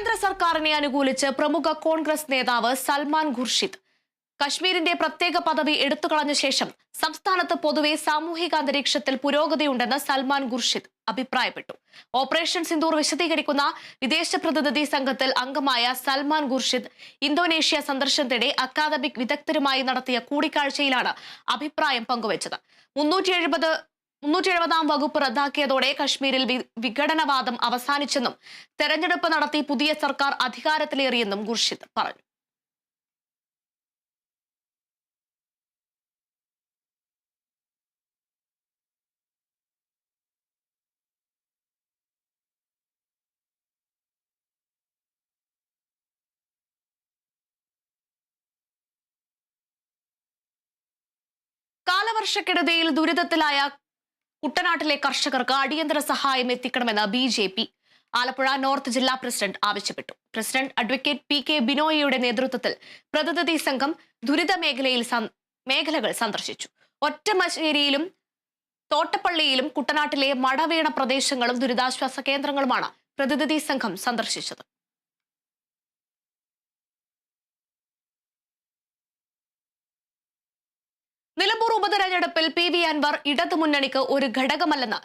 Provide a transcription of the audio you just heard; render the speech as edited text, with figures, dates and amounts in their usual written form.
കേന്ദ്ര സർക്കാരിനെ അനുകൂലിച്ച് പ്രമുഖ കോൺഗ്രസ് നേതാവ് സൽമാൻ ഖുർഷിദ് കശ്മീരിന്റെ പ്രത്യേക പദവി എടുത്തുകളഞ്ഞ ശേഷം സംസ്ഥാനത്ത് പൊതുവെ സാമൂഹിക അന്തരീക്ഷത്തിൽ പുരോഗതിയുണ്ടെന്ന് സൽമാൻ ഖുർഷിദ് അഭിപ്രായപ്പെട്ടു. ഓപ്പറേഷൻ സിന്ദൂർ വിശദീകരിക്കുന്ന വിദേശ പ്രതിനിധി സംഘത്തിൽ അംഗമായ സൽമാൻ ഖുർഷിദ് ഇന്തോനേഷ്യ സന്ദർശനത്തിനിടെ അക്കാദമിക് വിദഗ്ധരുമായി നടത്തിയ കൂടിക്കാഴ്ചയിലാണ് അഭിപ്രായം പങ്കുവച്ചത്. 370 വകുപ്പ് റദ്ദാക്കിയതോടെ കശ്മീരിൽ വിഘടനവാദം അവസാനിച്ചെന്നും തെരഞ്ഞെടുപ്പ് നടത്തി പുതിയ സർക്കാർ അധികാരത്തിലേറിയെന്നും ഖുർഷിദ് പറഞ്ഞു. കാലവർഷക്കെടുതിയിൽ ദുരിതത്തിലായ കുട്ടനാട്ടിലെ കർഷകർക്ക് അടിയന്തര സഹായം എത്തിക്കണമെന്ന് BJP ആലപ്പുഴ നോർത്ത് ജില്ലാ പ്രസിഡന്റ് ആവശ്യപ്പെട്ടു. പ്രസിഡന്റ് അഡ്വക്കേറ്റ് PK ബിനോയിയുടെ നേതൃത്വത്തിൽ പ്രതിനിധി സംഘം ദുരിത മേഖലകൾ സന്ദർശിച്ചു. ഒറ്റമശ്ശേരിയിലും തോട്ടപ്പള്ളിയിലും കുട്ടനാട്ടിലെ മടവീണ പ്രദേശങ്ങളും ദുരിതാശ്വാസ കേന്ദ്രങ്ങളുമാണ് പ്രതിനിധി സംഘം സന്ദർശിച്ചത്. നിലമ്പൂർ ഉപതെരഞ്ഞെടുപ്പിൽ PV അൻവർ ഇടതുമുന്നണിക്ക് ഒരു ഘടകമല്ലെന്ന്